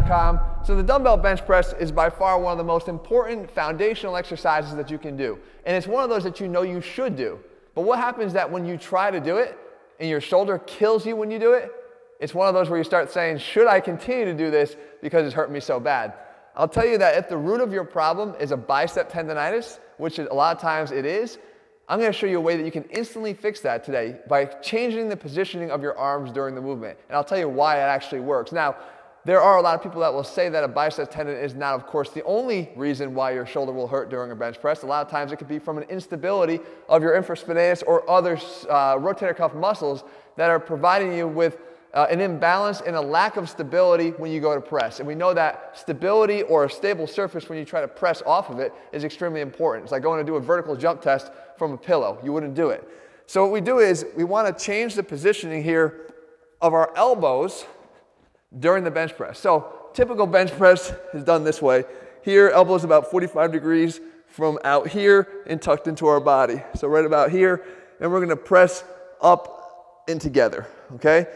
ATHLEAN-X.com. So the dumbbell bench press is by far one of the most important foundational exercises that you can do. And it's one of those that you know you should do. But what happens that when you try to do it and your shoulder kills you when you do it, it's one of those where you start saying, should I continue to do this because it's hurting me so bad? I'll tell you that if the root of your problem is a bicep tendonitis, which a lot of times it is, I'm going to show you a way that you can instantly fix that today by changing the positioning of your arms during the movement. And I'll tell you why it actually works. Now, there are a lot of people that will say that a bicep tendon is not, of course, the only reason why your shoulder will hurt during a bench press. A lot of times it could be from an instability of your infraspinatus or other rotator cuff muscles that are providing you with an imbalance and a lack of stability when you go to press. And we know that stability or a stable surface when you try to press off of it is extremely important. It's like going to do a vertical jump test from a pillow. You wouldn't do it. So what we do is we want to change the positioning here of our elbows during the bench press. So typical bench press is done this way. Here, elbows about 45 degrees from out here and tucked into our body. So right about here, and we're going to press up and together, okay?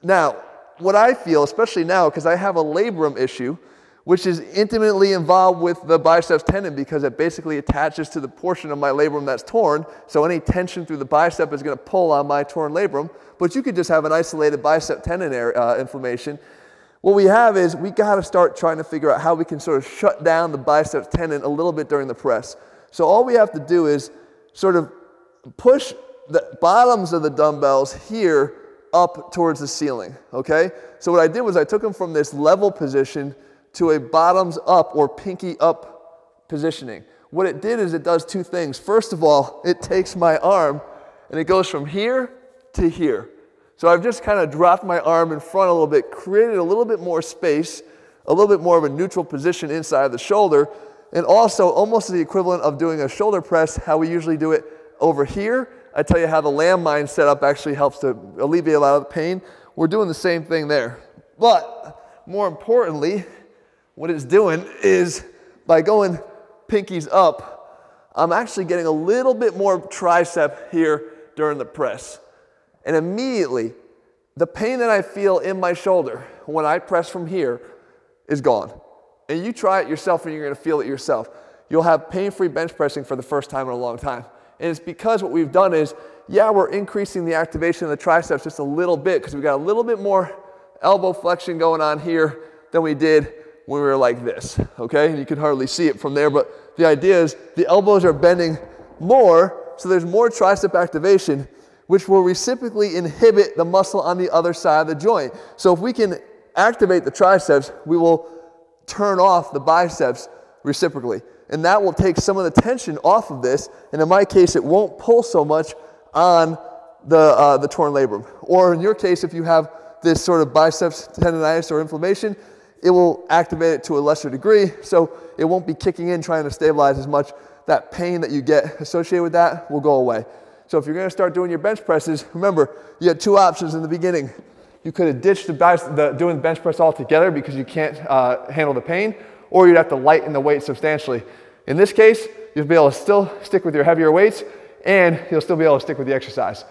Now, what I feel, especially now, because I have a labrum issue, which is intimately involved with the biceps tendon because it basically attaches to the portion of my labrum that's torn. So any tension through the bicep is going to pull on my torn labrum. But you could just have an isolated bicep tendon inflammation. What we have is we got to start trying to figure out how we can sort of shut down the biceps tendon a little bit during the press. So all we have to do is sort of push the bottoms of the dumbbells here up towards the ceiling, okay? So what I did was I took them from this level position to a bottoms up or pinky up positioning. What it did is it does two things. First of all, it takes my arm and it goes from here to here. So I've just kind of dropped my arm in front a little bit, created a little bit more space, a little bit more of a neutral position inside the shoulder, and also almost the equivalent of doing a shoulder press, how we usually do it over here. I tell you how the landmine setup actually helps to alleviate a lot of the pain. We're doing the same thing there. But more importantly, what it's doing is by going pinkies up, I'm actually getting a little bit more tricep here during the press. And immediately, the pain that I feel in my shoulder when I press from here is gone. And you try it yourself and you're going to feel it yourself. You'll have pain-free bench pressing for the first time in a long time. And it's because what we've done is, yeah, we're increasing the activation of the triceps just a little bit because we got a little bit more elbow flexion going on here than we did when we were like this, okay? And you can hardly see it from there, but the idea is the elbows are bending more, so there's more tricep activation, which will reciprocally inhibit the muscle on the other side of the joint. So if we can activate the triceps, we will turn off the biceps reciprocally. And that will take some of the tension off of this, and in my case, it won't pull so much on the torn labrum. Or in your case, if you have this sort of biceps tendonitis or inflammation, it will activate it to a lesser degree, so it won't be kicking in trying to stabilize as much. That pain that you get associated with that will go away. So if you're going to start doing your bench presses, remember, you had two options in the beginning. You could have ditched doing the bench press altogether because you can't handle the pain, or you'd have to lighten the weight substantially. In this case, you'll be able to still stick with your heavier weights, and you'll still be able to stick with the exercise.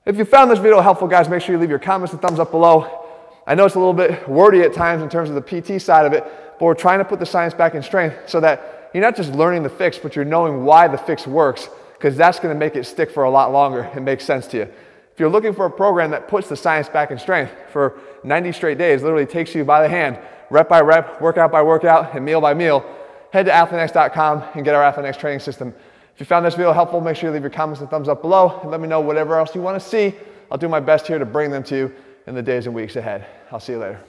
If you found this video helpful, guys, make sure you leave your comments and thumbs up below. I know it's a little bit wordy at times in terms of the PT side of it, but we're trying to put the science back in strength so that you're not just learning the fix, but you're knowing why the fix works, because that's going to make it stick for a lot longer and make sense to you. If you're looking for a program that puts the science back in strength for 90 straight days, literally takes you by the hand, rep by rep, workout by workout, and meal by meal, head to ATHLEAN-X.com and get our ATHLEAN-X training system. If you found this video helpful, make sure you leave your comments and thumbs up below, and let me know whatever else you want to see. I'll do my best here to bring them to you in the days and weeks ahead. I'll see you later.